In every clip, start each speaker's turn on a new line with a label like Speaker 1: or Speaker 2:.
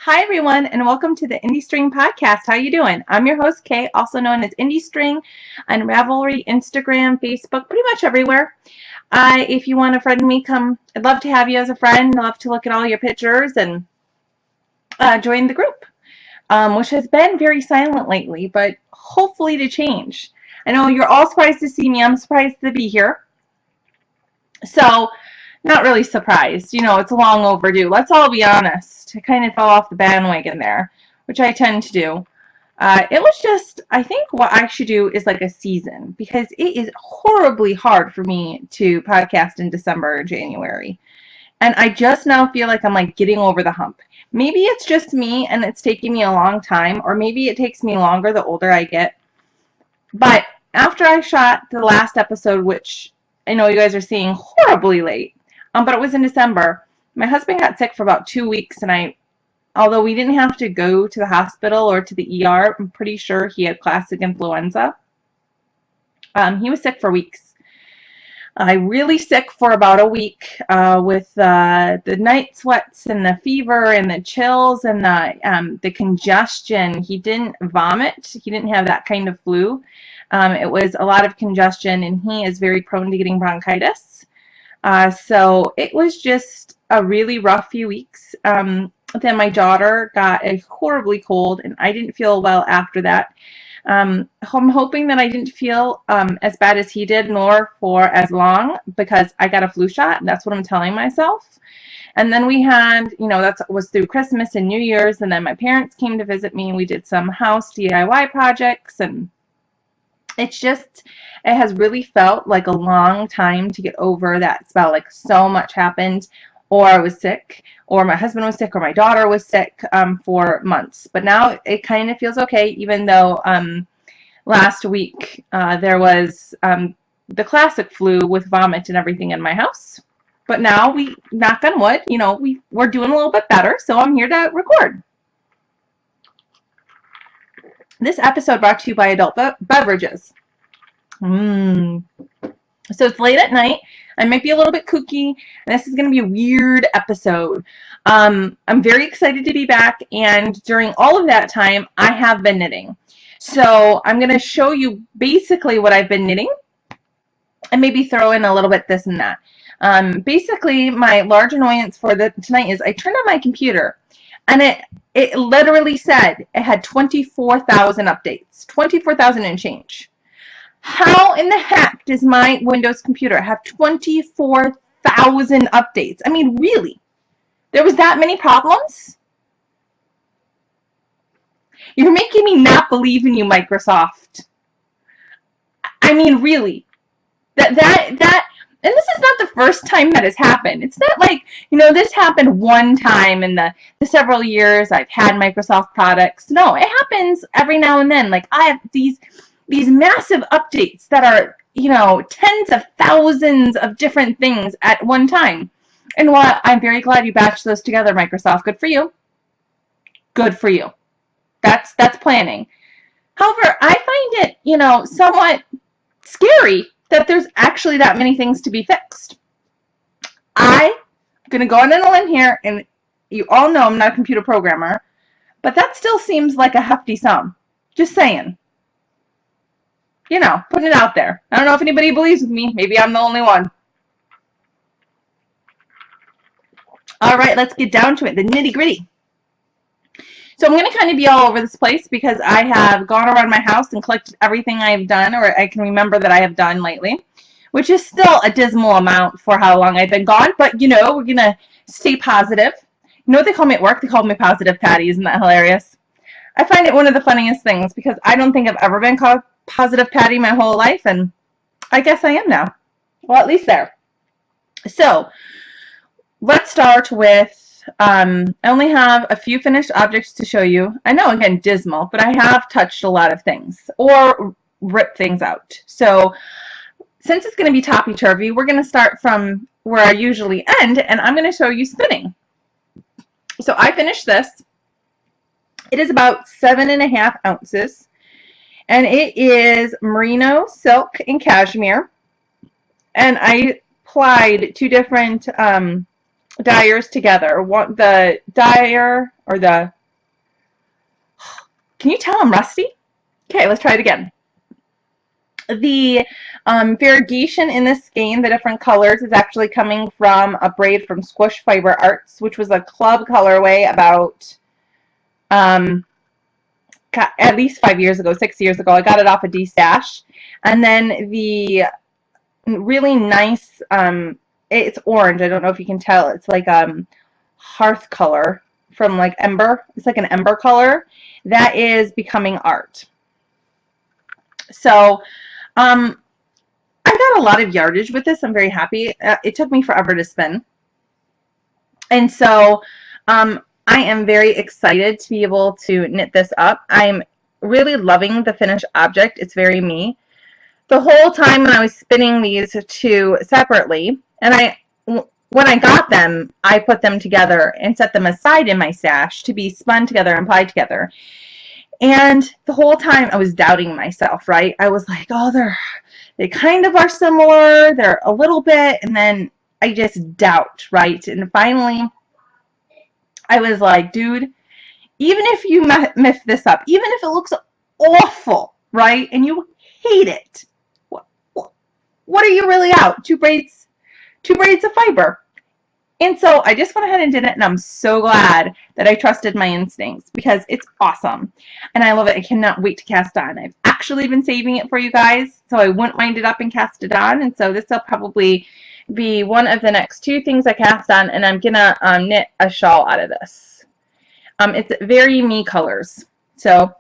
Speaker 1: Hi everyone, and welcome to the Indie String podcast. How you doing? I'm your host Kay, also known as Indie String on Ravelry, Instagram, Facebook, pretty much everywhere. If you want to friend me, I'd love to have you as a friend. I'd love to look at all your pictures and join the group, which has been very silent lately, but hopefully to change. I know you're all surprised to see me. I'm surprised to be here. So, not really surprised. It's long overdue. Let's all be honest. I kind of fell off the bandwagon there, which I tend to do. It was just, I think what I should do is like a season, because it is horribly hard for me to podcast in December or January. And I just now feel like I'm like getting over the hump. Maybe it's just me and it's taking me a long time, or maybe it takes me longer the older I get. But after I shot the last episode, which I know you guys are seeing horribly late, but it was in December, my husband got sick for about 2 weeks, and although we didn't have to go to the hospital or to the ER, I'm pretty sure he had classic influenza. He was sick for weeks. Really sick for about a week with the night sweats and the fever and the chills and the congestion. He didn't vomit. He didn't have that kind of flu. It was a lot of congestion, and he is very prone to getting bronchitis. So it was just a really rough few weeks. Then my daughter got a horribly cold, and I didn't feel well after that. I'm hoping that I didn't feel as bad as he did, nor for as long, because I got a flu shot. And that's what I'm telling myself. And then we had, that was through Christmas and New Year's, and then my parents came to visit me, and we did some house DIY projects, and it has really felt like a long time to get over that spell. Like so much happened, or I was sick, or my husband was sick, or my daughter was sick for months. But now it kind of feels okay, even though last week there was the classic flu with vomit and everything in my house. But now we, knock on wood, we're doing a little bit better, so I'm here to record. This episode brought to you by Adult Beverages. So it's late at night. I might be a little bit kooky, and this is going to be a weird episode. I'm very excited to be back, and during all of that time, I have been knitting. So I'm going to show you basically what I've been knitting, and maybe throw in a little bit this and that. Basically, my large annoyance for tonight is I turned on my computer, and it literally said it had 24,000 updates, 24,000 and change. How in the heck does my Windows computer have 24,000 updates? I mean, really? There was that many problems? You're making me not believe in you, Microsoft. I mean, really. And this is not the first time that has happened. It's not like, this happened one time in the several years I've had Microsoft products. No, it happens every now and then. Like, I have these massive updates that are, tens of thousands of different things at one time. And while I'm very glad you batched those together, Microsoft, good for you. Good for you. That's planning. However, I find it, somewhat scary that there's actually that many things to be fixed. I'm going to go on a limb here, and you all know I'm not a computer programmer, but that still seems like a hefty sum. Just saying. Putting it out there. I don't know if anybody believes with me. Maybe I'm the only one. All right, let's get down to it, the nitty-gritty. So I'm going to kind of be all over this place because I have gone around my house and collected everything I have done, or I can remember that I have done lately, which is still a dismal amount for how long I've been gone. But, we're going to stay positive. You know what they call me at work? They call me Positive Patty. Isn't that hilarious? I find it one of the funniest things because I don't think I've ever been called Positive Patty my whole life, and I guess I am now. Well, at least there. So let's start with, I only have a few finished objects to show you. I know, again, dismal, but I have touched a lot of things or ripped things out. So since it's going to be topsy-turvy, we're going to start from where I usually end, and I'm going to show you spinning. So I finished this. It is about 7.5 ounces, and it is merino, silk, and cashmere. And I applied two different dyers together. The dyer, or the Can you tell I'm rusty? Okay, let's try it again. The variegation in this skein, the different colors, is actually coming from a braid from Squish Fiber Arts, which was a club colorway about at least 5 years ago, 6 years ago. I got it off of D-Stash. And then the really nice, it's orange. I don't know if you can tell. It's like hearth color from like ember. It's like an ember color. That is becoming art. So I got a lot of yardage with this. I'm very happy. It took me forever to spin. And so I am very excited to be able to knit this up. I'm really loving the finished object. It's very me. The whole time when I was spinning these two separately, and when I got them, I put them together and set them aside in my stash to be spun together and plied together. And the whole time I was doubting myself, right? I was like, oh, they kind of are similar. They're a little bit, and then I just doubt, right? And finally, I was like, dude, even if you mess this up, even if it looks awful, right? And you hate it, what are you really out? Two braids of fiber. And so I just went ahead and did it, and I'm so glad that I trusted my instincts because it's awesome. And I love it. I cannot wait to cast on. I've actually been saving it for you guys, so I wouldn't wind it up and cast it on. And so this will probably be one of the next 2 things I cast on, and I'm going to knit a shawl out of this. It's very me colors. So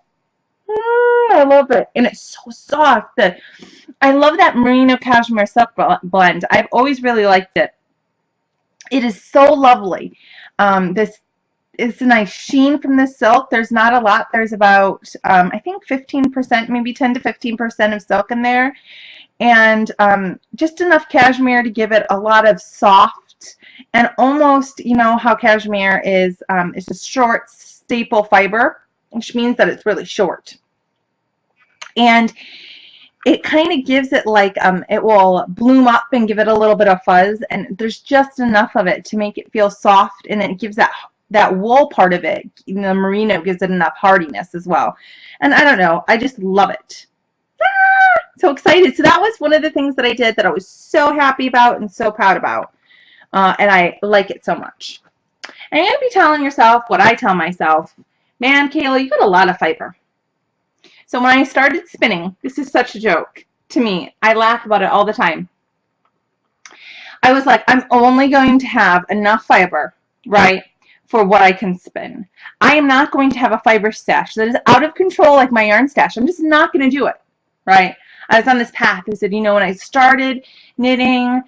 Speaker 1: I love it. And it's so soft. I love that merino cashmere silk blend. I've always really liked it. It is so lovely. This is a nice sheen from the silk. There's not a lot. There's about, I think 15%, maybe 10 to 15% of silk in there. And just enough cashmere to give it a lot of soft and almost, you know, how cashmere is it's a short staple fiber, which means that it's really short. And it kind of gives it like, it will bloom up and give it a little bit of fuzz, and there's just enough of it to make it feel soft, and it gives that wool part of it, the merino gives it enough hardiness as well. And I don't know, I just love it. So excited. So that was one of the things that I did that I was so happy about and so proud about. And I like it so much. And you're going to be telling yourself what I tell myself. Man, Kayla, you got a lot of fiber. So when I started spinning, this is such a joke to me. I laugh about it all the time. I was like, I'm only going to have enough fiber, right, for what I can spin. I am not going to have a fiber stash that is out of control like my yarn stash. I'm just not going to do it, right? I was on this path. I said, you know, when I started knitting,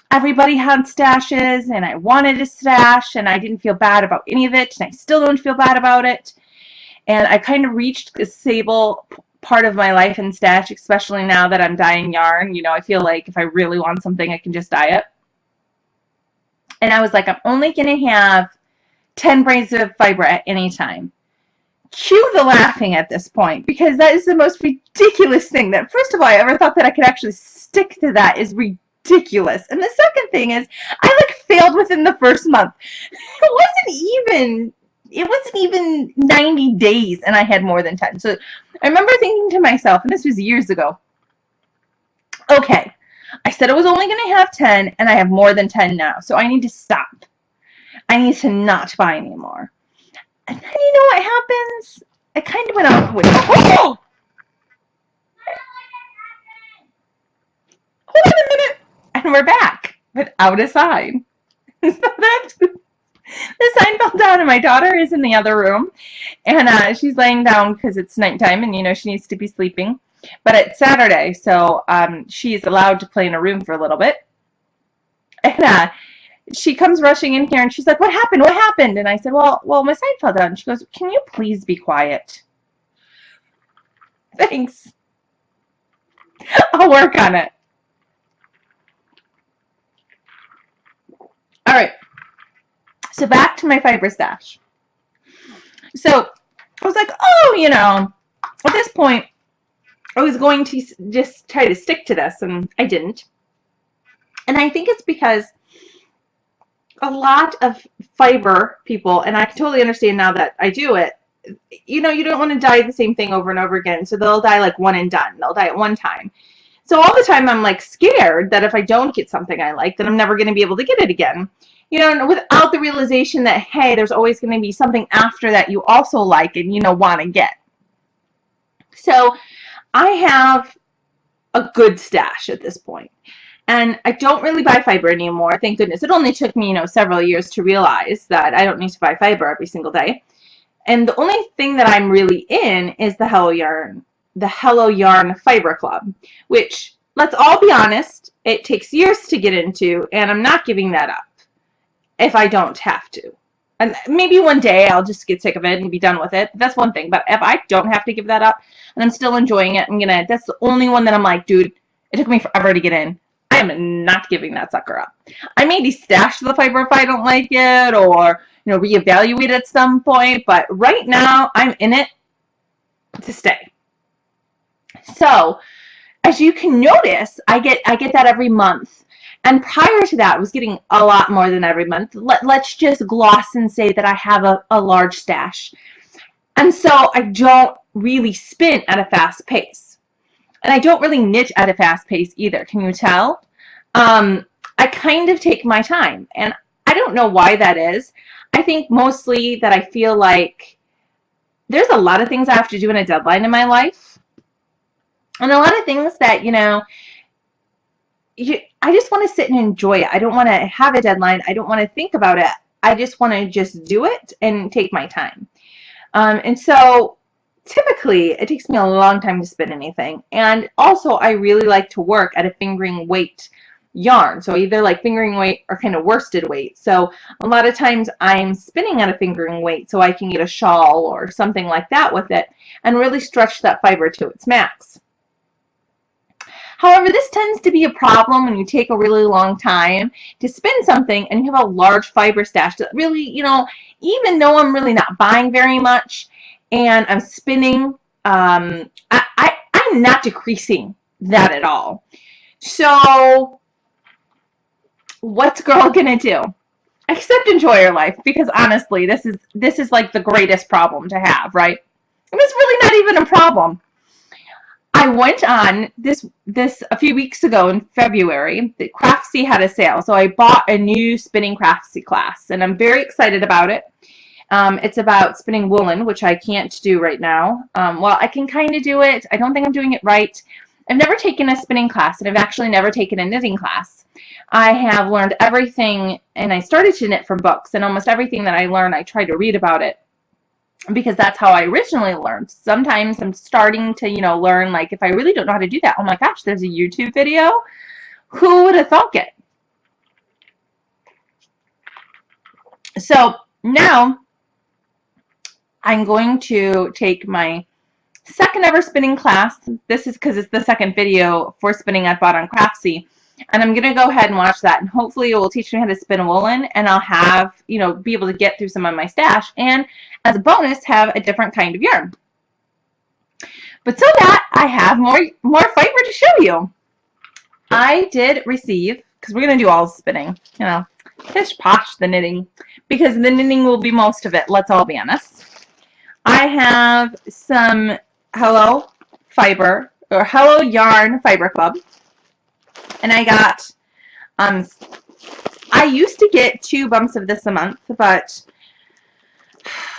Speaker 1: everybody had stashes, and I wanted a stash, and I didn't feel bad about any of it, and I still don't feel bad about it. And I kind of reached the stable part of my life in stash, especially now that I'm dyeing yarn. You know, I feel like if I really want something, I can just dye it. And I was like, I'm only going to have 10 braids of fiber at any time. Cue the laughing at this point, because that is the most ridiculous thing. That, first of all, I ever thought that I could actually stick to that is ridiculous. And the second thing is, I like failed within the first month. It wasn't even 90 days, and I had more than 10. So I remember thinking to myself, and this was years ago, okay, I said I was only going to have 10, and I have more than 10 now, so I need to stop. I need to not buy anymore. And then you know what happens? I kind of went out with, oh! Hold on a minute, and we're back without a sign. So that's... The sign fell down, and my daughter is in the other room, and she's laying down because it's nighttime, and you know she needs to be sleeping. But it's Saturday, so she's allowed to play in a room for a little bit. And she comes rushing in here, and she's like, "What happened? What happened?" And I said, "Well, my sign fell down." She goes, "Can you please be quiet?" Thanks. I'll work on it. All right. So back to my fiber stash. So I was like, oh, you know, at this point, I was going to just try to stick to this, and I didn't. And I think it's because a lot of fiber people, and I can totally understand now that I do it, you know, you don't want to dye the same thing over and over again. So they'll dye like one and done. They'll dye it one time. So all the time I'm like scared that if I don't get something I like, then I'm never going to be able to get it again. You know, without the realization that, hey, there's always going to be something after that you also like and, you know, want to get. So I have a good stash at this point. And I don't really buy fiber anymore, thank goodness. It only took me, you know, several years to realize that I don't need to buy fiber every single day. And the only thing that I'm really in is the Hello Yarn Fiber Club, which, let's all be honest, it takes years to get into, and I'm not giving that up if I don't have to. And maybe one day I'll just get sick of it and be done with it. That's one thing. But if I don't have to give that up and I'm still enjoying it, that's the only one that I'm like, dude, it took me forever to get in. I am not giving that sucker up. I may destash the fiber if I don't like it, or, you know, reevaluate at some point, but right now I'm in it to stay. So as you can notice, I get that every month. And prior to that, I was getting a lot more than every month. Let's just gloss and say that I have a large stash. And so I don't really spin at a fast pace. And I don't really knit at a fast pace either. Can you tell? I kind of take my time. And I don't know why that is. I think mostly that I feel like there's a lot of things I have to do in a deadline in my life. And a lot of things that, you know, I just want to sit and enjoy it. I don't want to have a deadline. I don't want to think about it. I just want to just do it and take my time. And so typically it takes me a long time to spin anything. And also I really like to work at a fingering weight yarn. So either like fingering weight or kind of worsted weight. So a lot of times I'm spinning at a fingering weight so I can get a shawl or something like that with it and really stretch that fiber to its max. However, this tends to be a problem when you take a really long time to spin something and you have a large fiber stash that really, you know, even though I'm really not buying very much and I'm spinning, I'm not decreasing that at all. So what's girl gonna do? Except enjoy her life, because honestly, this is like the greatest problem to have, right? And it's really not even a problem. I went on this a few weeks ago in February. The Craftsy had a sale, so I bought a new spinning Craftsy class, and I'm very excited about it. It's about spinning woolen, which I can't do right now. Well, I can kind of do it. I don't think I'm doing it right. I've never taken a spinning class, and I've actually never taken a knitting class. I have learned everything, and I started to knit from books, and almost everything that I learn, I try to read about it, because that's how I originally learned. Sometimes I'm starting to, you know, learn, like, if I really don't know how to do that, oh my gosh, there's a YouTube video. Who would have thought it? So now I'm going to take my second ever spinning class. This is because it's the second video for spinning I bought on Craftsy. And I'm going to go ahead and watch that, and hopefully it will teach me how to spin woolen, and I'll have, you know, be able to get through some of my stash, and as a bonus, have a different kind of yarn. But so that I have more fiber to show you. I did receive, because we're going to do all the spinning, you know, pish posh the knitting, because the knitting will be most of it, let's all be honest. I have some Hello Fiber, or Hello Yarn Fiber Club. And I got, I used to get 2 bumps of this a month, but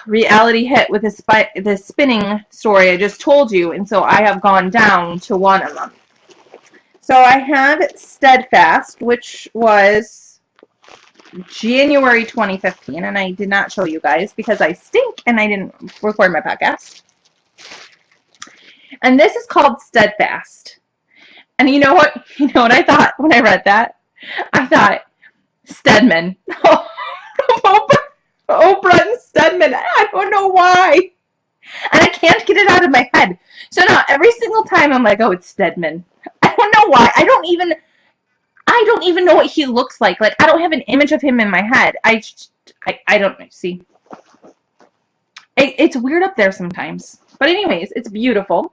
Speaker 1: reality hit with this spinning story I just told you, and so I have gone down to 1 a month. So I had Steadfast, which was January 2015, and I did not show you guys because I stink and I didn't record my podcast. And this is called Steadfast. And you know what? You know what I thought when I read that? I thought, Stedman. Oprah and Stedman. I don't know why. And I can't get it out of my head. So now every single time I'm like, oh, it's Stedman. I don't know why. I don't even know what he looks like. Like, I don't have an image of him in my head. I don't know. See? It's weird up there sometimes. But anyways, it's beautiful.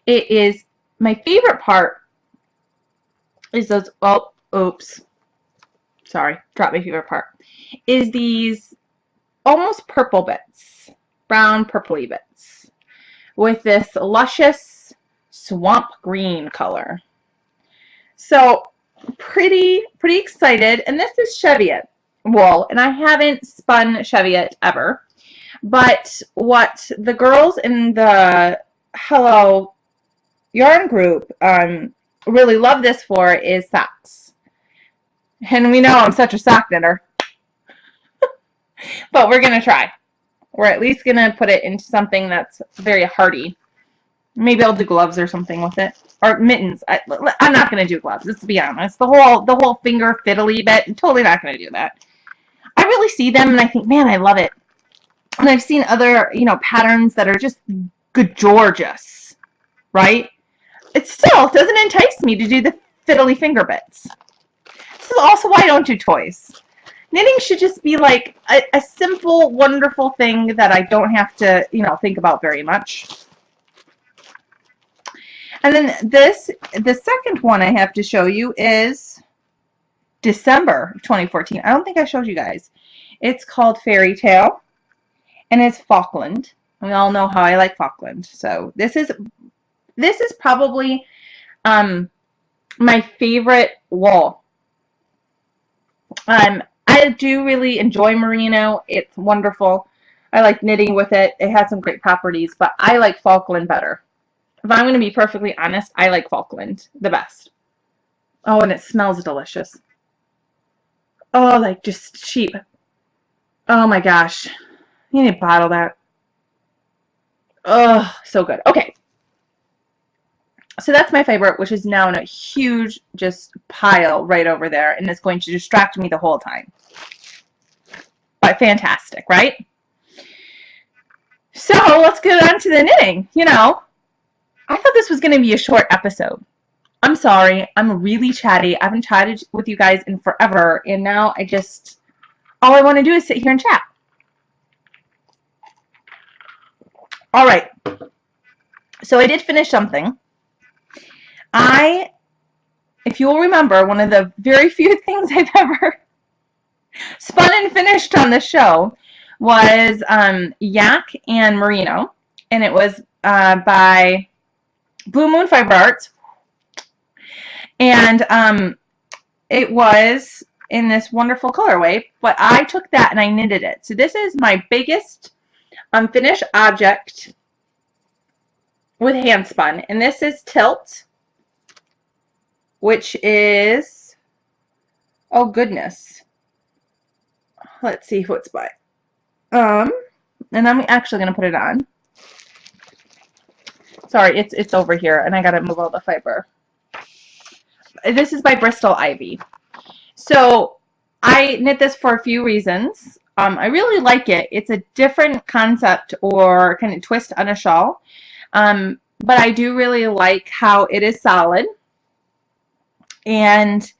Speaker 1: It is my favorite part is those, oh, oops. Sorry, dropped my favorite part. Is these almost purple bits. brown purpley bits with this luscious swamp green color. So pretty excited. And this is Cheviot wool, and I haven't spun Cheviot ever. But what the girls in the Hello Yarn group really love this for is socks. And we know I'm such a sock knitter. But we're going to try. We're at least going to put it into something that's very hardy. Maybe I'll do gloves or something with it. Or mittens. I'm not going to do gloves, let's be honest. The whole finger fiddly bit, I'm totally not going to do that. I really see them and I think, man, I love it. And I've seen other, patterns that are just gorgeous, right? It still doesn't entice me to do the fiddly finger bits. This is also why I don't do toys. Knitting should just be like a simple, wonderful thing that I don't have to, think about very much. And then the second one I have to show you is December of 2014. I don't think I showed you guys. It's called Fairy Tale, and it's Falkland. We all know how I like Falkland. So this is probably my favorite wool. I do really enjoy merino. It's wonderful. I like knitting with it. It has some great properties, but I like Falkland better. If I'm going to be perfectly honest, I like Falkland the best. Oh, and it smells delicious. Oh, like just cheap. Oh my gosh. You need to bottle that. Oh, so good. Okay. So that's my favorite, which is now in a huge just pile right over there, and it's going to distract me the whole time. But fantastic, right? So let's get on to the knitting. I thought this was going to be a short episode. I'm sorry. I'm really chatty. I haven't chatted with you guys in forever, and now all I want to do is sit here and chat. All right. So I did finish something. If you'll remember, one of the very few things I've ever spun and finished on the show was Yak and Merino, and it was by Blue Moon Fiber Arts, and it was in this wonderful colorway, but I took that and I knitted it. So this is my biggest finished object with hand spun, and this is Tilt, which is, oh goodness, let's see who it's by. And I'm actually going to put it on. Sorry, it's over here, and I got to move all the fiber. This is by Bristol Ivy. So I knit this for a few reasons. I really like it. It's a different concept or kind of twist on a shawl. But I do really like how it is solid. And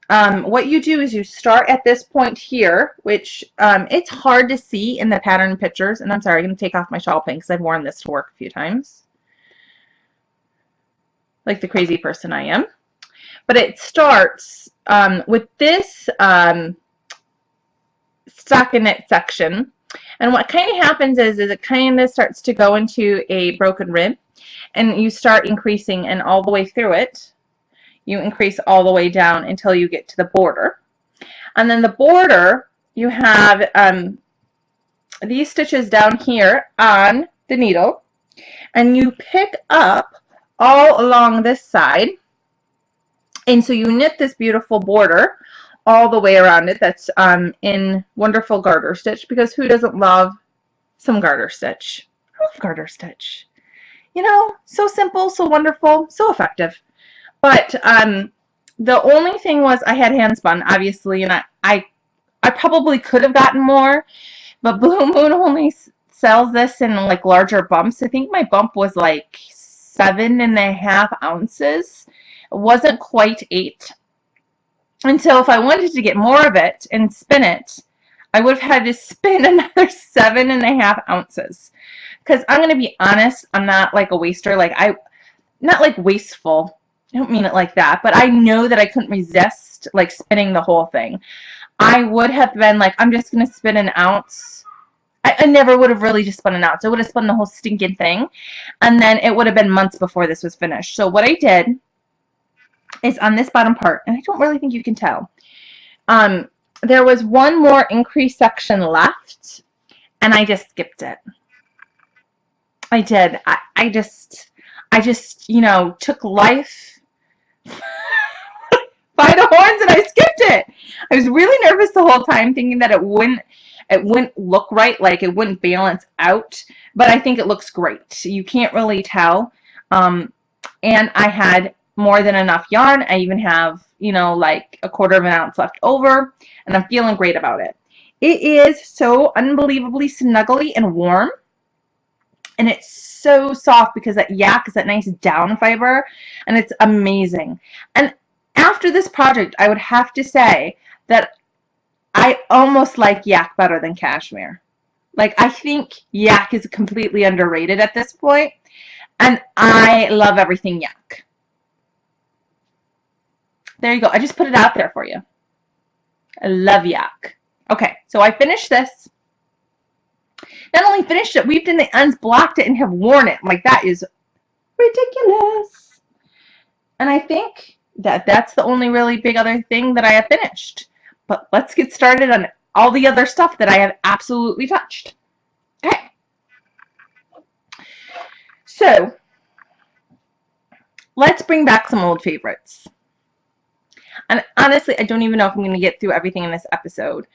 Speaker 1: what you do is you start at this point here, which it's hard to see in the pattern pictures. And I'm sorry, I'm going to take off my shawl pin because I've worn this to work a few times, like the crazy person I am. But it starts with this stockinette section. And what kind of happens is it kind of starts to go into a broken rib. And you start increasing, and all the way through it, you increase all the way down until you get to the border. And then the border, you have these stitches down here on the needle, and you pick up all along this side. And so you knit this beautiful border all the way around it that's in wonderful garter stitch, because who doesn't love some garter stitch? I love garter stitch. So simple, so wonderful, so effective. But the only thing was I had hand spun, obviously, and I probably could have gotten more, but Blue Moon only sells this in like larger bumps. I think my bump was like 7.5 ounces. It wasn't quite 8. And so if I wanted to get more of it and spin it, I would have had to spin another 7.5 ounces. Because I'm going to be honest, I'm not like a waster. Not like wasteful. I don't mean it like that, but I know that I couldn't resist like spinning the whole thing. I would have been like, I'm just going to spin an ounce I never would have really just spun it out. So I would have spun the whole stinking thing. And then it would have been months before this was finished. So what I did is on this bottom part, and I don't really think you can tell, there was one more increase section left, and I just skipped it. I did. I just, took life by the horns and I skipped it. I was really nervous the whole time, thinking that it wouldn't look right, like it wouldn't balance out. But I think it looks great. You can't really tell. And I had more than enough yarn. I even have, like a 1/4 of an ounce left over, and I'm feeling great about it. It is so unbelievably snuggly and warm, and it's so soft because that yak is that nice down fiber, and it's amazing. And after this project, I would have to say that I almost like yak better than cashmere. Like, I think yak is completely underrated at this point, and I love everything yak. There you go. I just put it out there for you. I love yak. Okay, so I finished this. Not only finished it, weaved in the ends, blocked it, and have worn it. Like, that is ridiculous. And I think that that's the only really big other thing that I have finished. But let's get started on all the other stuff that I have absolutely touched. Okay. So, let's bring back some old favorites. And honestly, I don't even know if I'm going to get through everything in this episode.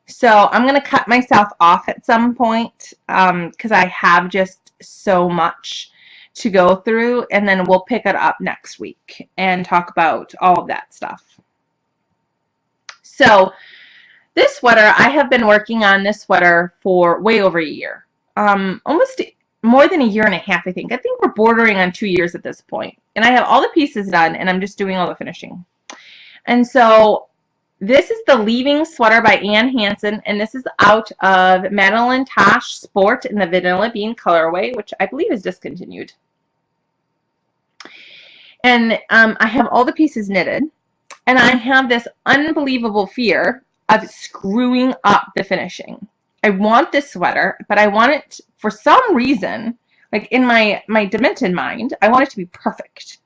Speaker 1: So I'm going to cut myself off at some point because I have just so much to go through, and then we'll pick it up next week and talk about all of that stuff. So this sweater, I have been working on this sweater for way over a year. Almost more than a year and a half, I think. I think we're bordering on 2 years at this point. And I have all the pieces done, and I'm just doing all the finishing. And so this is the Leaving Sweater by Ann Hansen, and this is out of Madeline Tosh Sport in the Vanilla Bean colorway, which I believe is discontinued. And I have all the pieces knitted, and I have this unbelievable fear of screwing up the finishing. I want this sweater, but I want it, for some reason, like in my demented mind, I want it to be perfect.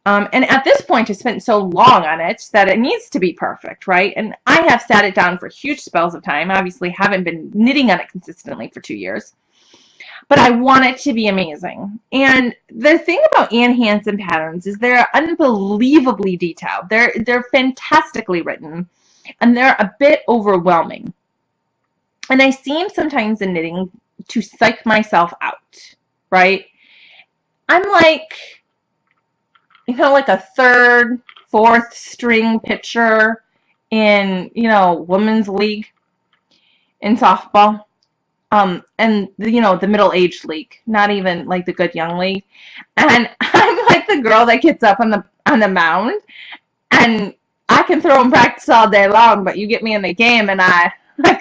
Speaker 1: And at this point, I spent so long on it that it needs to be perfect, right? And I have sat it down for huge spells of time. I obviously haven't been knitting on it consistently for 2 years. But I want it to be amazing. And the thing about Ann Hansen patterns is they're unbelievably detailed. They're fantastically written, and they're a bit overwhelming. And I seem sometimes in knitting to psych myself out, right? I'm like, like a 3rd, 4th string pitcher in, women's league in softball. And the middle-aged league, not even like the good young league. And I'm like the girl that gets up on the mound, and I can throw in practice all day long, but you get me in the game and I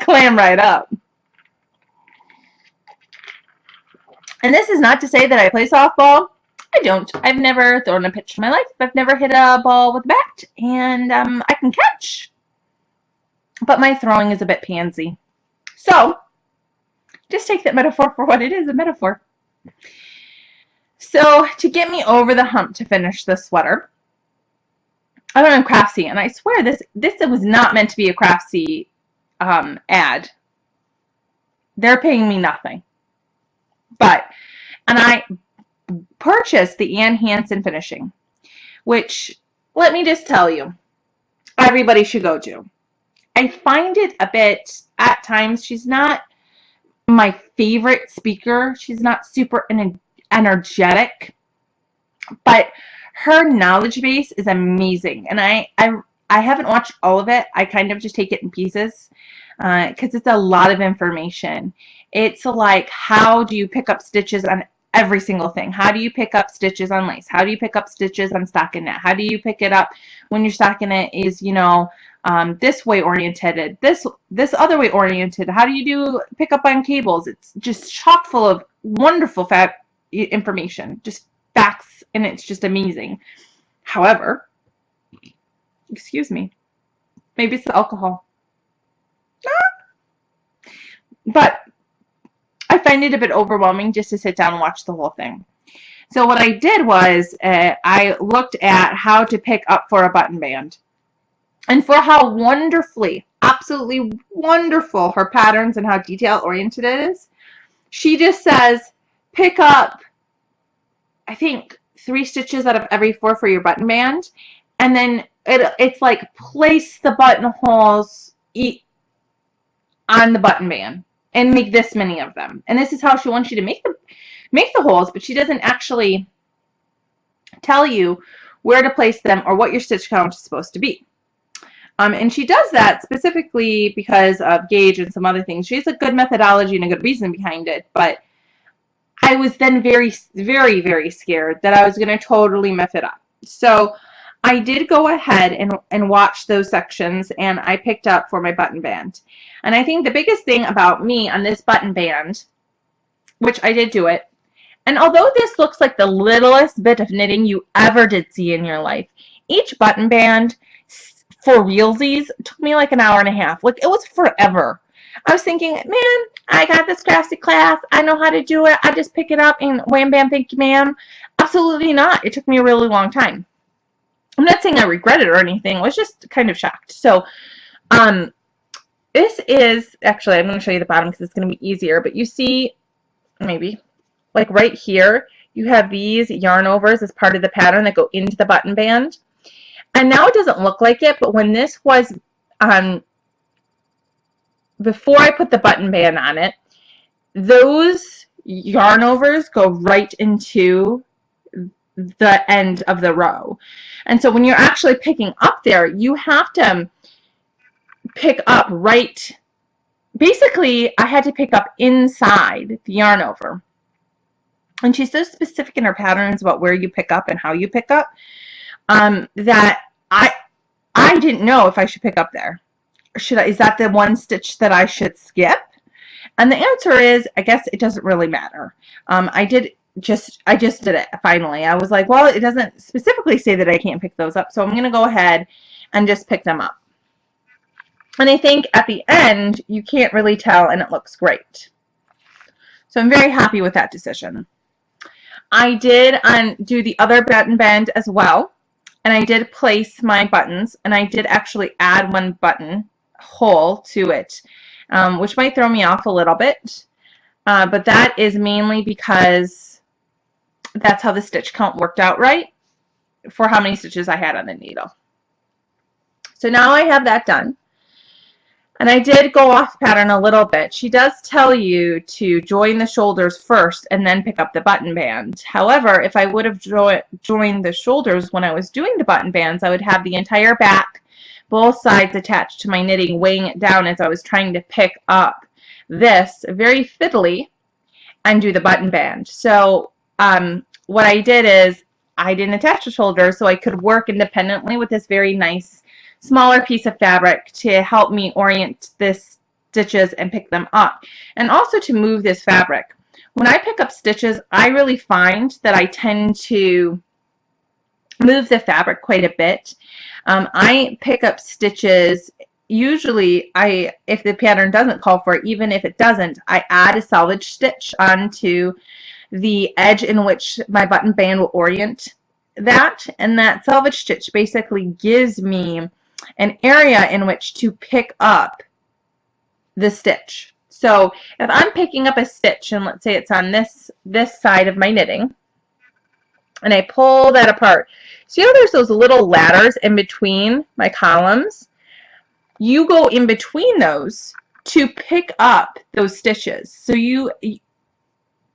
Speaker 1: clam right up. And this is not to say that I play softball. I don't. I've never thrown a pitch in my life. I've never hit a ball with a bat, and I can catch, but my throwing is a bit pansy. So just take that metaphor for what it is, a metaphor. So to get me over the hump to finish this sweater, I went on Craftsy, and I swear this was not meant to be a Craftsy ad. They're paying me nothing. And I purchased the Ann Hansen finishing, which, let me just tell you, everybody should go do. I find it a bit, at times, she's not my favorite speaker. She's not super energetic, but her knowledge base is amazing. And I haven't watched all of it. I kind of just take it in pieces because it's a lot of information. It's like, how do you pick up stitches on every single thing? How do you pick up stitches on lace? How do you pick up stitches on stockinette? How do you pick it up when your stockinette is, this way oriented, this other way oriented? How do you do pick up on cables? It's just chock full of wonderful information, just facts, and it's just amazing. However, excuse me, maybe it's the alcohol. but I find it a bit overwhelming just to sit down and watch the whole thing. So what I did was I looked at how to pick up for a button band, and for how wonderfully, absolutely wonderful her patterns and how detail oriented it is. She just says pick up, I think, 3 stitches out of every 4 for your button band, and then it's like place the buttonholes on the button band and make this many of them. And this is how she wants you to make the holes, but she doesn't actually tell you where to place them or what your stitch count is supposed to be. And she does that specifically because of gauge and some other things. She has a good methodology and a good reason behind it, but I was then very, very, very scared that I was going to totally mess it up. So I did go ahead and watch those sections, and I picked up for my button band. And I think the biggest thing about me on this button band, which I did do it, and although this looks like the littlest bit of knitting you ever did see in your life, each button band for realsies took me like an hour and a half. Like, it was forever. I was thinking, man, I got this crafty class. I know how to do it. I just pick it up and wham, bam, thank you, ma'am. Absolutely not. It took me a really long time. I'm not saying I regret it or anything. I was just kind of shocked. So, this is, actually, I'm going to show you the bottom because it's going to be easier. But you see, maybe, like right here, you have these yarn overs as part of the pattern that go into the button band. And now it doesn't look like it, but when this was, before I put the button band on it, those yarn overs go right into the end of the row. And so when you're actually picking up there, you have to pick up right, basically I had to pick up inside the yarn over. And she's so specific in her patterns about where you pick up and how you pick up, that I didn't know if I should pick up there. Is that the one stitch that I should skip? And the answer is, I guess it doesn't really matter. I just did it finally. I was like, well, it doesn't specifically say that I can't pick those up, so I'm going to go ahead and just pick them up. And I think at the end, you can't really tell, and it looks great. So I'm very happy with that decision. I did do the other button band as well, and I did place my buttons, and I did actually add one button hole to it, which might throw me off a little bit, but that is mainly because that's how the stitch count worked out right for how many stitches I had on the needle. So now I have that done. And I did go off pattern a little bit. She does tell you to join the shoulders first and then pick up the button band. However, if I would have joined the shoulders when I was doing the button bands, I would have the entire back, both sides attached to my knitting, weighing it down as I was trying to pick up this very fiddly and do the button band. So what I did is I didn't attach the shoulders, so I could work independently with this very nice smaller piece of fabric to help me orient this stitches and pick them up, and also to move this fabric. When I pick up stitches, I really find that I tend to move the fabric quite a bit. I pick up stitches, usually if the pattern doesn't call for it, even if it doesn't, I add a selvage stitch onto the edge in which my button band will orient that, and that selvage stitch basically gives me an area in which to pick up the stitch. So if I'm picking up a stitch, and let's say it's on this side of my knitting, and I pull that apart, see how there's those little ladders in between my columns? You go in between those to pick up those stitches. So you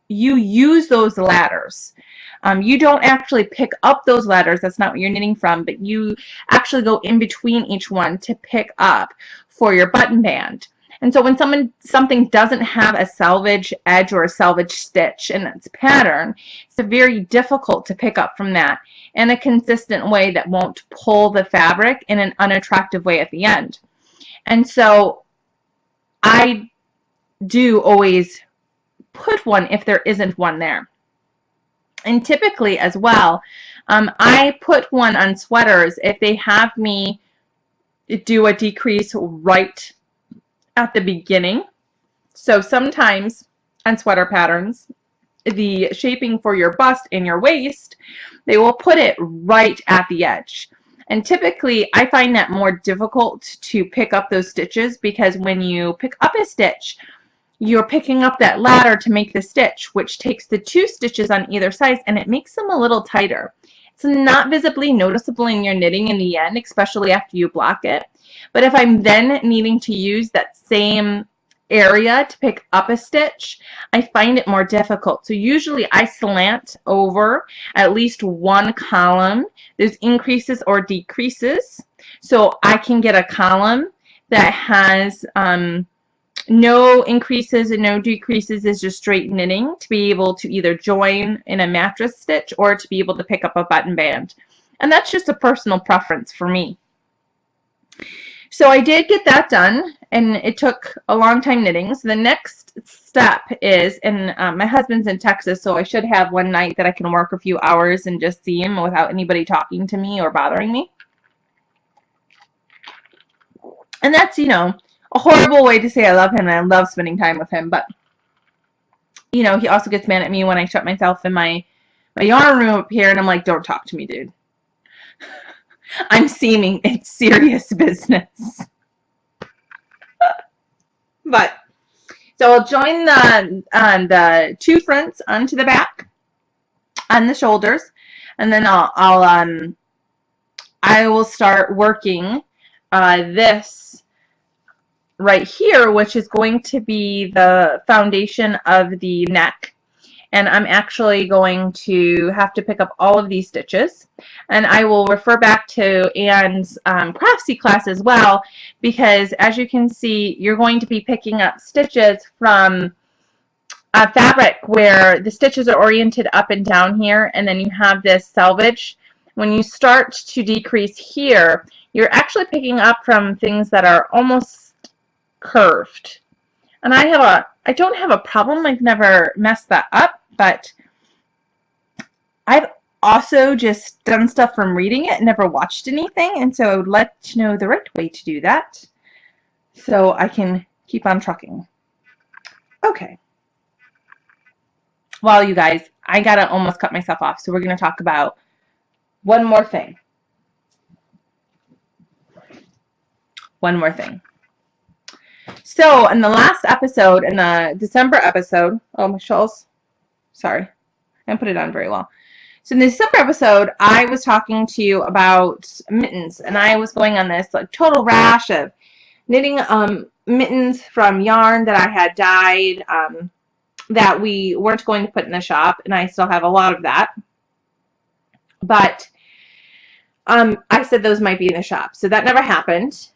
Speaker 1: use those ladders. You don't actually pick up those ladders, that's not what you're knitting from, but you actually go in between each one to pick up for your button band. And so when something doesn't have a selvage edge or a selvage stitch in its pattern, it's very difficult to pick up from that in a consistent way that won't pull the fabric in an unattractive way at the end. And so I do always put one if there isn't one there. And typically as well, I put one on sweaters if they have me do a decrease right at the beginning. So sometimes on sweater patterns, the shaping for your bust and your waist, they will put it right at the edge. And typically, I find that more difficult to pick up those stitches because when you pick up a stitch, you're picking up that ladder to make the stitch, which takes the 2 stitches on either side and it makes them a little tighter. It's not visibly noticeable in your knitting in the end, especially after you block it. But if I'm then needing to use that same area to pick up a stitch, I find it more difficult. So usually I slant over at least one column. There's increases or decreases. So I can get a column that has no increases and no decreases, is just straight knitting, to be able to either join in a mattress stitch or to be able to pick up a button band. And that's just a personal preference for me. So I did get that done, and it took a long time knitting. So the next step is, and my husband's in Texas, so I should have one night that I can work a few hours and just see him without anybody talking to me or bothering me. And that's, you know, a horrible way to say I love him and I love spending time with him, but you know, he also gets mad at me when I shut myself in my yarn room up here and I'm like, don't talk to me, dude. I'm seeming it's serious business. But so I'll join the 2 fronts onto the back on the shoulders, and then I will start working this right here, which is going to be the foundation of the neck. And I'm actually going to have to pick up all of these stitches. And I will refer back to Anne's Craftsy class as well, because as you can see, you're going to be picking up stitches from a fabric where the stitches are oriented up and down here, and then you have this selvage. When you start to decrease here, you're actually picking up from things that are almost curved. And I don't have a problem. I've never messed that up, but I've also just done stuff from reading it, never watched anything, and so I would like to know the right way to do that so I can keep on trucking. Okay. Well, you guys, I gotta almost cut myself off, so we're gonna talk about one more thing. One more thing. So in the last episode, in the December episode, oh, my shawls, sorry, I didn't put it on very well. So in the December episode, I was talking to you about mittens, and I was going on this like total rash of knitting mittens from yarn that I had dyed that we weren't going to put in the shop, and I still have a lot of that. But I said those might be in the shop, so that never happened.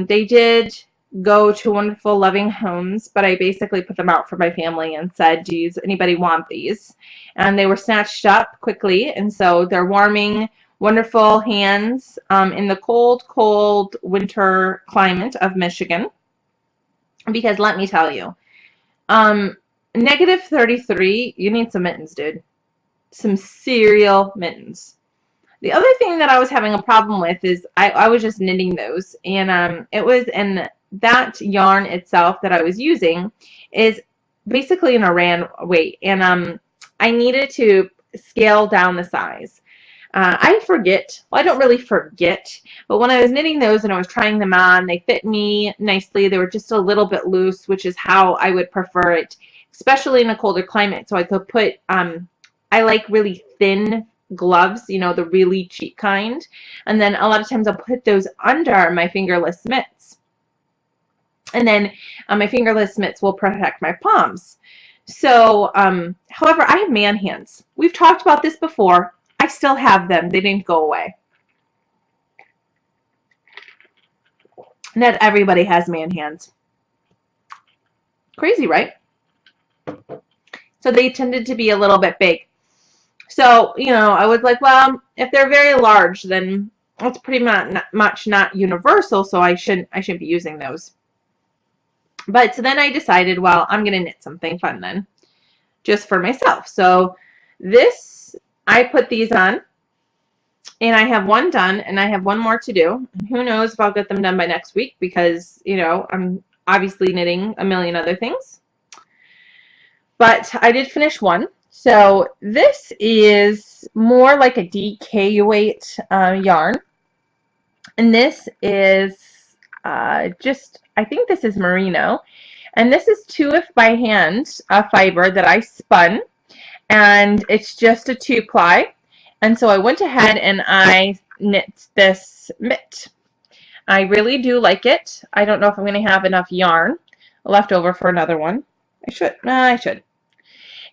Speaker 1: They did go to wonderful, loving homes, but I basically put them out for my family and said, does anybody want these? And they were snatched up quickly, and so they're warming wonderful hands in the cold, cold winter climate of Michigan. Because let me tell you, negative 33, you need some mittens, dude. Some cereal mittens. The other thing that I was having a problem with is I was just knitting those, and it was in that yarn itself that I was using is basically an Aran weight, and I needed to scale down the size. I forget, well, I don't really forget, but when I was knitting those and I was trying them on, they fit me nicely. They were just a little bit loose, which is how I would prefer it, especially in a colder climate. So I could put, I like really thin gloves, you know, the really cheap kind. And then a lot of times I'll put those under my fingerless mitts. And then my fingerless mitts will protect my palms. So, however, I have man hands. We've talked about this before. I still have them. They didn't go away. Not everybody has man hands. Crazy, right? So they tended to be a little bit big. So, you know, I was like, well, if they're very large, then it's pretty much not universal, so I shouldn't be using those. But so then I decided, well, I'm going to knit something fun then, just for myself. So this, I put these on, and I have one done, and I have one more to do. And who knows if I'll get them done by next week, because, you know, I'm obviously knitting a million other things. But I did finish one. So this is more like a DK weight yarn. And this is just, I think this is merino. And this is 2If by hand fiber that I spun. And it's just a 2-ply. And so I went ahead and I knit this mitt. I really do like it. I don't know if I'm going to have enough yarn left over for another one. I should.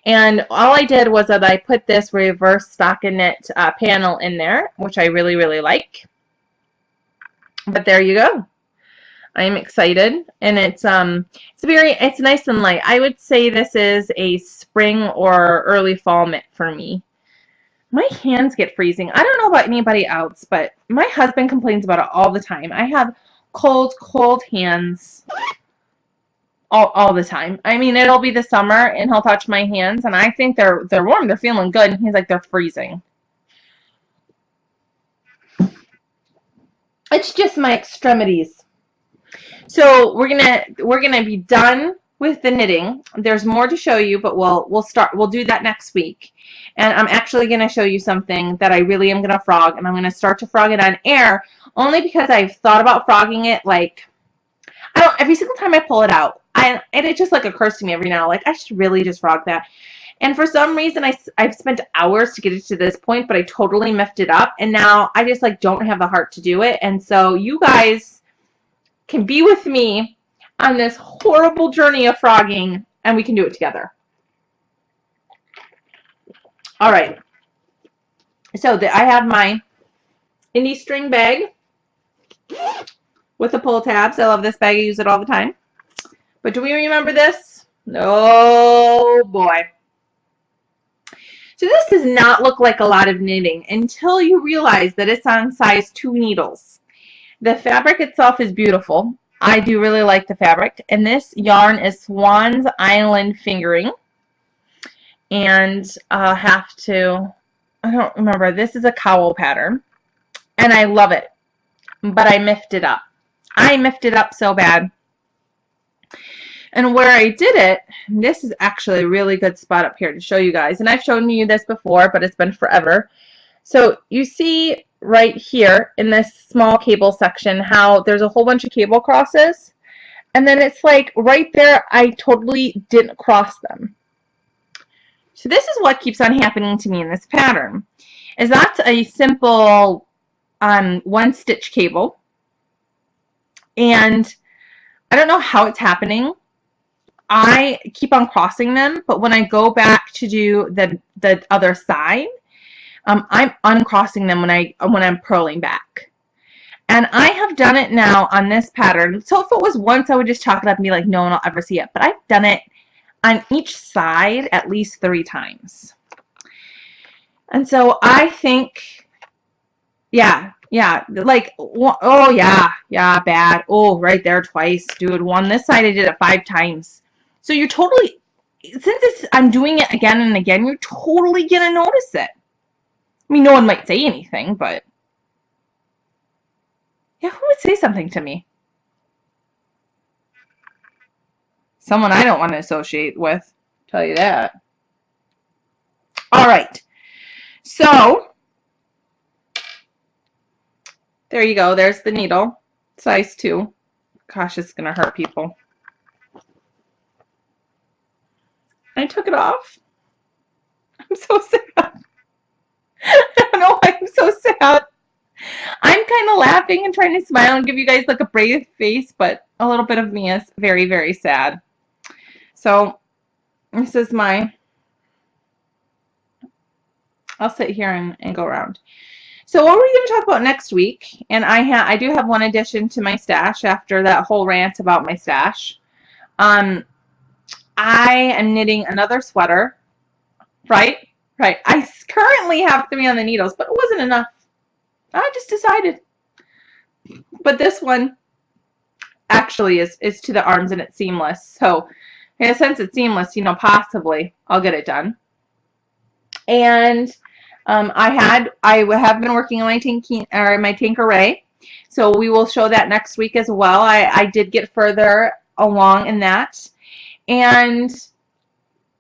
Speaker 1: And all I did was that I put this reverse stockinette panel in there, which I really, really like. But there you go. I'm excited, and it's nice and light. I would say this is a spring or early fall mitt for me. My hands get freezing. I don't know about anybody else, but my husband complains about it all the time. I have cold, cold hands all the time. I mean, it'll be the summer, and he'll touch my hands, and I think they're warm. They're feeling good, and he's like, they're freezing. It's just my extremities. So we're gonna be done with the knitting. There's more to show you, but we'll do that next week. And I'm actually gonna show you something that I really am gonna frog, and I'm gonna start to frog it on air only because I've thought about frogging it. Like, every single time I pull it out, and it just like occurs to me every now, like I should really just frog that. And for some reason, I've spent hours to get it to this point, but I totally miffed it up, and now I just like don't have the heart to do it. And so you guys can be with me on this horrible journey of frogging, and we can do it together. All right. So I have my Indie String bag with the pull tabs. I love this bag. I use it all the time. But do we remember this? Oh boy. So this does not look like a lot of knitting until you realize that it's on size 2 needles. The fabric itself is beautiful. I do really like the fabric. And this yarn is Swan's Island Fingering. And I'll have to, I don't remember, this is a cowl pattern. And I love it. But I miffed it up. I miffed it up so bad. And where I did it, this is actually a really good spot up here to show you guys. And I've shown you this before, but it's been forever. So you see right here in this small cable section how there's a whole bunch of cable crosses. And then it's like right there, I totally didn't cross them. So this is what keeps on happening to me in this pattern. Is that's a simple 1-stitch cable. And I don't know how it's happening. I keep on crossing them, but when I go back to do the other side, I'm uncrossing them when I'm purling back. And I have done it now on this pattern. So if it was once, I would just chalk it up and be like, no one will ever see it. But I've done it on each side at least 3 times. And so I think, yeah, like, oh yeah, bad. Oh, right there twice, dude. One this side, I did it 5 times. So you're totally, since I'm doing it again and again, you're totally gonna notice it. I mean, no one might say anything, but yeah, who would say something to me? Someone I don't want to associate with, tell you that. All right, so there you go. There's the needle, size 2. Gosh, it's gonna hurt people. I took it off. I'm so sad. I don't know why I'm so sad. I'm kind of laughing and trying to smile and give you guys like a brave face, but a little bit of me is very, very sad. So this is I'll sit here and go around. So what are we going to talk about next week? And I do have one addition to my stash after that whole rant about my stash. I am knitting another sweater, right? Right. I currently have 3 on the needles, but it wasn't enough. I just decided. But this one actually is to the arms and it's seamless. So in a sense it's seamless, you know, possibly I'll get it done. And I have been working on my Tanqueray. So we will show that next week as well. I did get further along in that. And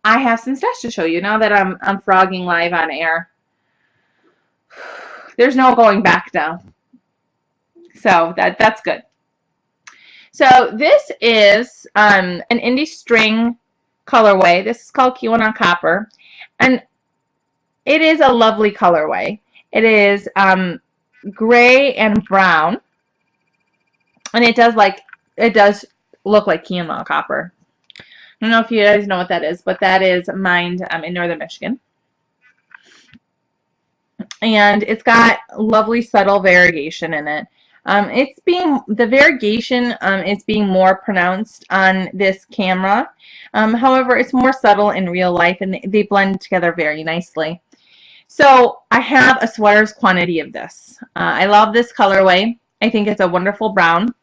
Speaker 1: I have some stats to show you now that I'm frogging live on air. There's no going back now. So that's good. So this is an indie string colorway. This is called Keweenaw Copper. And it is a lovely colorway. It is gray and brown. And it does look like Keweenaw Copper. I don't know if you guys know what that is, but that is mined in northern Michigan. And it's got lovely subtle variegation in it. The variegation is being more pronounced on this camera. However, it's more subtle in real life, and they blend together very nicely. So I have a sweater's quantity of this. I love this colorway. I think it's a wonderful brown.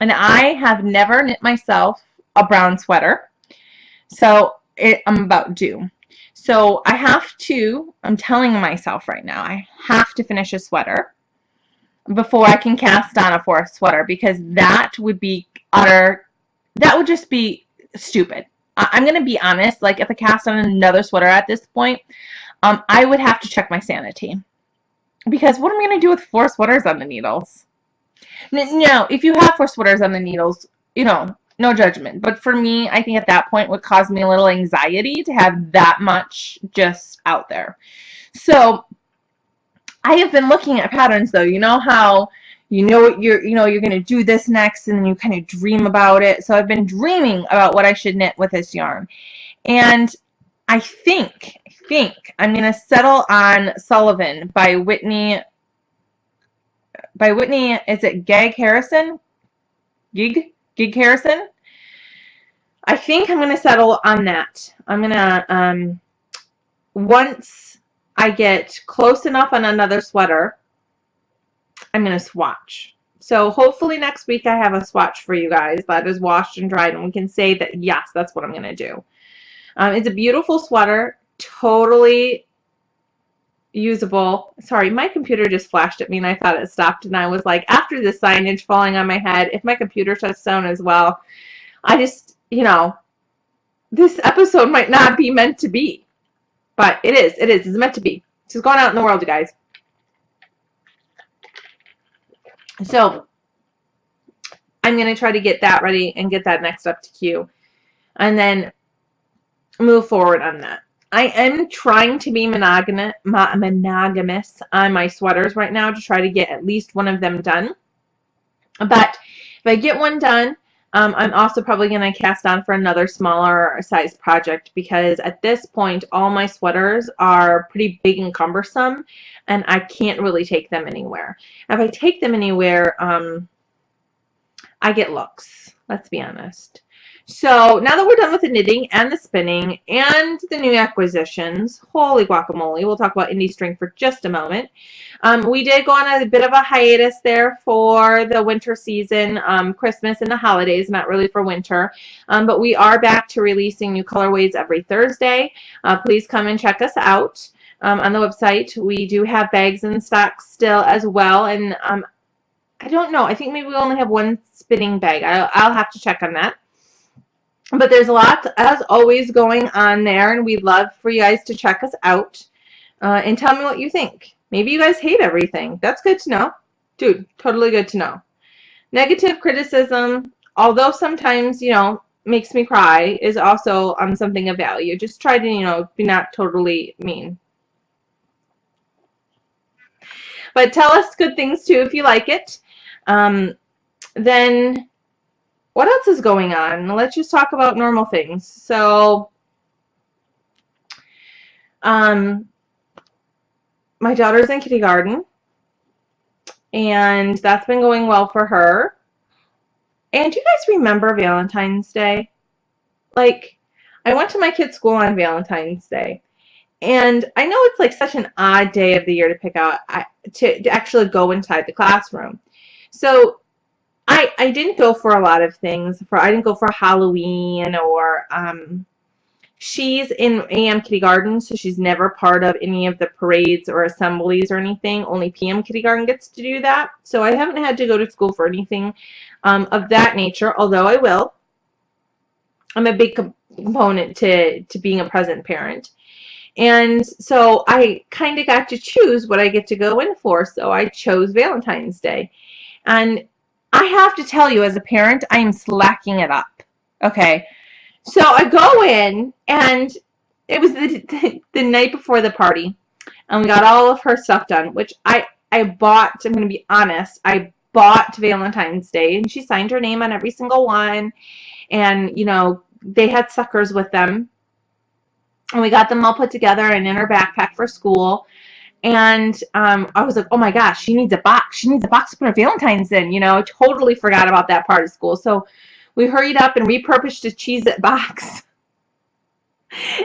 Speaker 1: And I have never knit myself a brown sweater. So I'm about due. So I'm telling myself right now, I have to finish a sweater before I can cast on a fourth sweater, because that would just be stupid. I'm going to be honest, like if I cast on another sweater at this point, I would have to check my sanity. Because what am I going to do with 4 sweaters on the needles? No, if you have 4 sweaters on the needles, no judgment. But for me, I think at that point would cause me a little anxiety to have that much just out there. So I have been looking at patterns though. You know how you're going to do this next, and then you kind of dream about it. So I've been dreaming about what I should knit with this yarn. And I think I'm going to settle on Sullivan by Whitney. Is it Gig Harrison? Gig Harrison? I think I'm going to settle on that. I'm going to, once I get close enough on another sweater, I'm going to swatch. So hopefully next week I have a swatch for you guys that is washed and dried, and we can say that, yes, that's what I'm going to do. It's a beautiful sweater, totally usable. Sorry, my computer just flashed at me and I thought it stopped, and I was like, after the signage falling on my head, if my computer shuts down as well, I just, this episode might not be meant to be. But it's meant to be. It's going out in the world, you guys. So I'm going to try to get that ready and get that next up to queue, and then move forward on that. I am trying to be monogamous on my sweaters right now to try to get at least one of them done. But if I get one done, I'm also probably going to cast on for another smaller size project, because at this point all my sweaters are pretty big and cumbersome, and I can't really take them anywhere. If I take them anywhere, I get looks. Let's be honest. So now that we're done with the knitting and the spinning and the new acquisitions, holy guacamole, we'll talk about Indie String for just a moment. We did go on a bit of a hiatus there for the winter season, Christmas and the holidays, not really for winter, but we are back to releasing new colorways every Thursday. Please come and check us out on the website. We do have bags in stock still as well, and I don't know, I think maybe we only have one spinning bag. I'll have to check on that. But there's a lot, as always, going on there, and we'd love for you guys to check us out and tell me what you think. Maybe you guys hate everything. That's good to know. Dude, totally good to know. Negative criticism, although sometimes, makes me cry, is also something of value. Just try to, be not totally mean. But tell us good things, too, if you like it. Then what else is going on? Let's just talk about normal things. So, my daughter's in kindergarten, and that's been going well for her. And do you guys remember Valentine's Day? Like, I went to my kid's school on Valentine's Day, and I know it's like such an odd day of the year to pick out to actually go inside the classroom. So I didn't go for a lot of things. I didn't go for Halloween, or she's in AM kindergarten, so she's never part of any of the parades or assemblies or anything. Only PM kindergarten gets to do that. So I haven't had to go to school for anything of that nature, although I will. I'm a big component to being a present parent. And so I kind of got to choose what I get to go in for. So I chose Valentine's Day. And I have to tell you, as a parent, I am slacking it up. Okay. So I go in, and it was the night before the party. And we got all of her stuff done, which I bought. I'm going to be honest. I bought Valentine's Day, and she signed her name on every single one. And, they had suckers with them. And we got them all put together and in her backpack for school. And I was like, oh my gosh, she needs a box. She needs a box to put her Valentine's in. I totally forgot about that part of school. So we hurried up and repurposed a Cheez-It box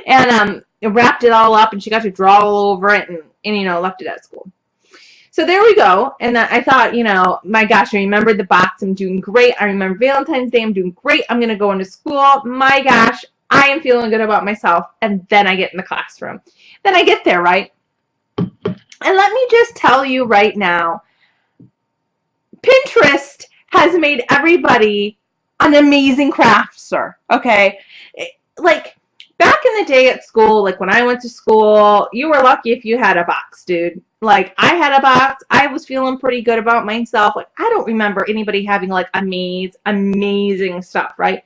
Speaker 1: and wrapped it all up, and she got to draw all over it and left it at school. So there we go. And I thought, my gosh, I remembered the box. I'm doing great. I remember Valentine's Day. I'm doing great. I'm going to go into school. My gosh, I am feeling good about myself. And then I get in the classroom. Then I get there, right? And let me just tell you right now, Pinterest has made everybody an amazing crafter, okay? Like, back in the day at school, like when I went to school, you were lucky if you had a box, dude. Like, I had a box. I was feeling pretty good about myself. Like, I don't remember anybody having, like, amazing stuff, right?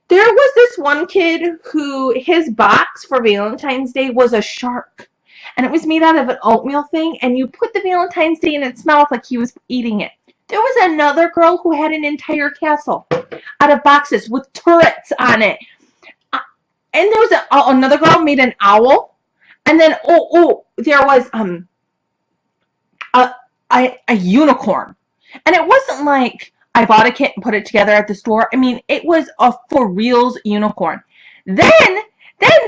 Speaker 1: There was this one kid who his box for Valentine's Day was a shark. And it was made out of an oatmeal thing, and you put the Valentine's Day and it smelled like he was eating it. There was another girl who had an entire castle out of boxes with turrets on it. And there was another girl made an owl. And then, there was a unicorn. And it wasn't like I bought a kit and put it together at the store. I mean, it was a for reals unicorn. Then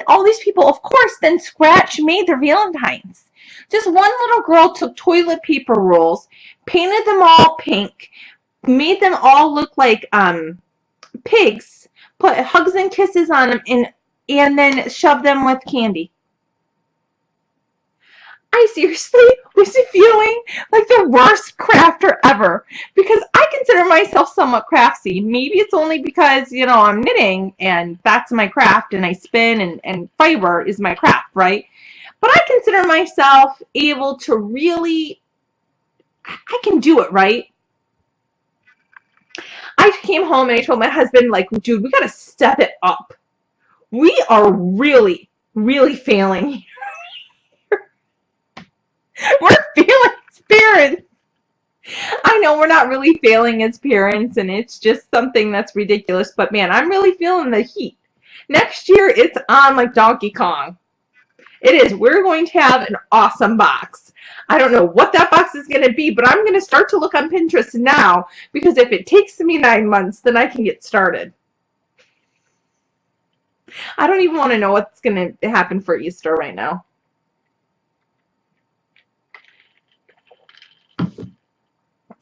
Speaker 1: all these people, of course, then scratch made their Valentines. Just one little girl took toilet paper rolls, painted them all pink, made them all look like pigs, put hugs and kisses on them, and then shoved them with candy. I seriously was feeling like the worst crafter ever, because I consider myself somewhat craftsy. Maybe it's only because, I'm knitting and that's my craft, and I spin, and fiber is my craft, right? But I consider myself able to really, I can do it, right? I came home and I told my husband, like, dude, we got to step it up. We are really, really failing. We're failing as parents. I know we're not really failing as parents, and it's just something that's ridiculous, but man, I'm really feeling the heat. Next year, it's on like Donkey Kong. It is. We're going to have an awesome box. I don't know what that box is going to be, but I'm going to start to look on Pinterest now, because if it takes me 9 months, then I can get started. I don't even want to know what's going to happen for Easter right now.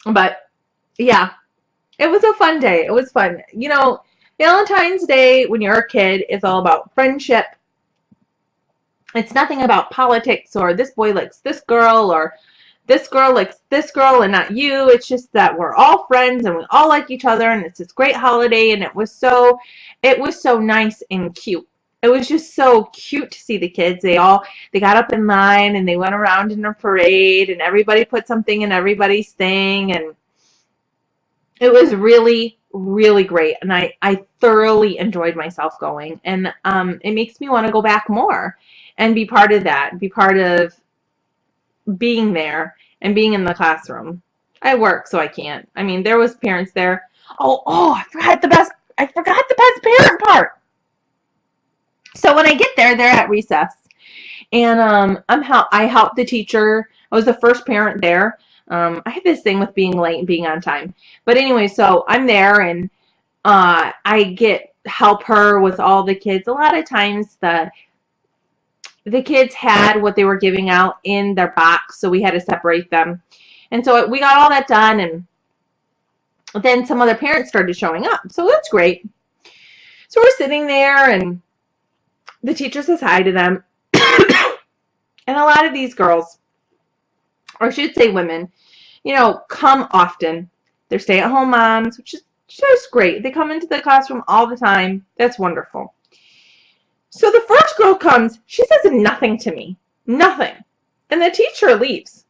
Speaker 1: But yeah, it was a fun day. It was fun. Valentine's Day when you're a kid is all about friendship. It's nothing about politics or this boy likes this girl or this girl likes this girl and not you. It's just that we're all friends and we all like each other, and it's this great holiday, and it was so nice and cute. It was just so cute to see the kids. They got up in line and they went around in a parade, and everybody put something in everybody's thing, and it was really, really great. And I thoroughly enjoyed myself going, and it makes me want to go back more and be part of that, be part of being there and being in the classroom. I work, so I can't. I mean, there was parents there. I forgot the best parent part. So when I get there, they're at recess, and I helped the teacher. I was the first parent there. I have this thing with being late and being on time. But anyway, so I'm there, and I help her with all the kids. A lot of times the kids had what they were giving out in their box, so we had to separate them. And so we got all that done, and then some other parents started showing up. So that's great. So we're sitting there, and the teacher says hi to them. And a lot of these girls, or I should say women, come often. They're stay-at-home moms, which is Just great. They come into the classroom all the time. That's wonderful. So the first girl comes. She says nothing to me. Nothing. And the teacher leaves.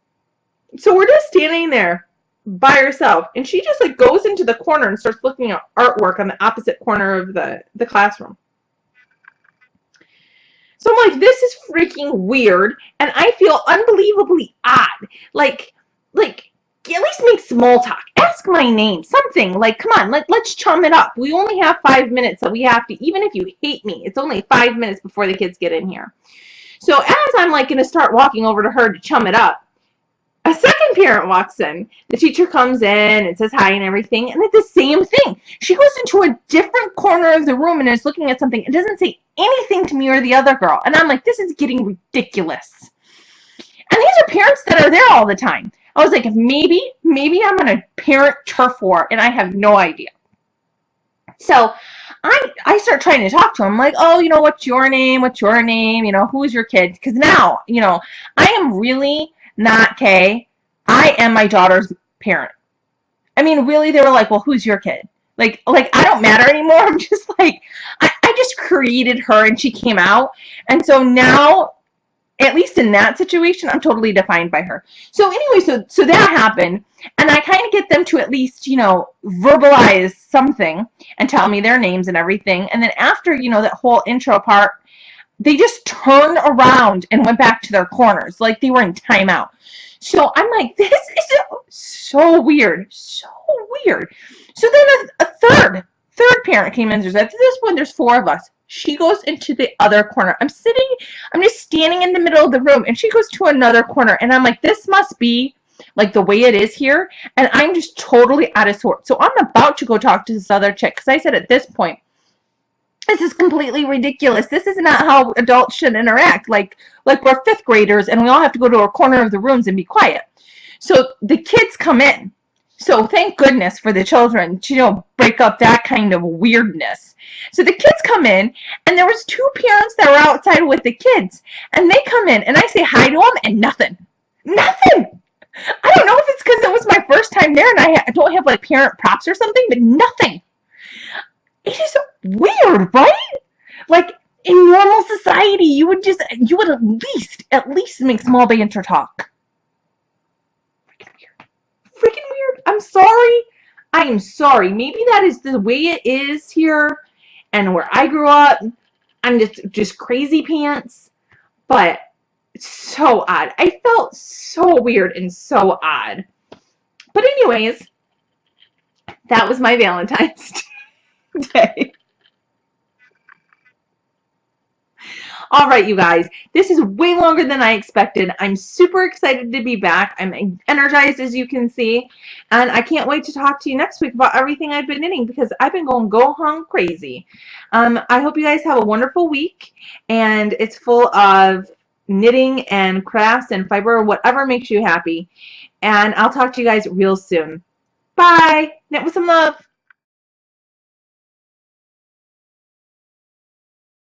Speaker 1: So we're just standing there by herself. And she just like goes into the corner and starts looking at artwork on the opposite corner of the classroom. So I'm like, this is freaking weird. And I feel unbelievably odd. Like, at least make small talk. Ask my name. Something. Like, come on, let's chum it up. We only have 5 minutes, so we have to, even if you hate me, it's only 5 minutes before the kids get in here. So as I'm like going to start walking over to her to chum it up, a second parent walks in. The teacher comes in and says hi and everything, and it's the same thing. She goes into a different corner of the room and is looking at something and doesn't say anything to me or the other girl. And I'm like, this is getting ridiculous. And these are parents that are there all the time. I was like, maybe I'm on a parent turf war and I have no idea. So I start trying to talk to him, like, oh, what's your name? What's your name? Who's your kid? Because now, I am really not Kay. I am my daughter's parent. I mean, really, they were like, well, who's your kid? Like I don't matter anymore. I'm just like, I just created her and she came out. And so now, at least in that situation, I'm totally defined by her. So anyway, so that happened. And I kind of get them to at least, verbalize something and tell me their names and everything. And then after, that whole intro part, they just turned around and went back to their corners like they were in timeout. So I'm like, this is so weird. So weird. So then a third parent came in. At this point, there's 4 of us. She goes into the other corner. I'm just standing in the middle of the room, and she goes to another corner. And I'm like, this must be like the way it is here. And I'm just totally out of sorts. So I'm about to go talk to this other chick, because I said at this point, this is completely ridiculous. This is not how adults should interact. Like we're 5th graders, and we all have to go to a corner of the rooms and be quiet. So the kids come in. So thank goodness for the children to break up that kind of weirdness. So the kids come in, and there was 2 parents that were outside with the kids, and they come in, and I say hi to them, and nothing. I don't know if it's because it was my first time there, and I don't have like parent props or something, but nothing. It is weird, right? Like in normal society, you would at least make small banter talk. Freaking weird. I'm sorry. I am sorry. Maybe that is the way it is here and where I grew up. I'm just crazy pants. But it's so odd. I felt so weird and so odd. But anyways, that was my Valentine's Day. All right, you guys, this is way longer than I expected. I'm super excited to be back. I'm energized, as you can see, and I can't wait to talk to you next week about everything I've been knitting, because I've been going go-hung crazy. I hope you guys have a wonderful week, and it's full of knitting and crafts and fiber, whatever makes you happy, and I'll talk to you guys real soon. Bye. Knit with some love.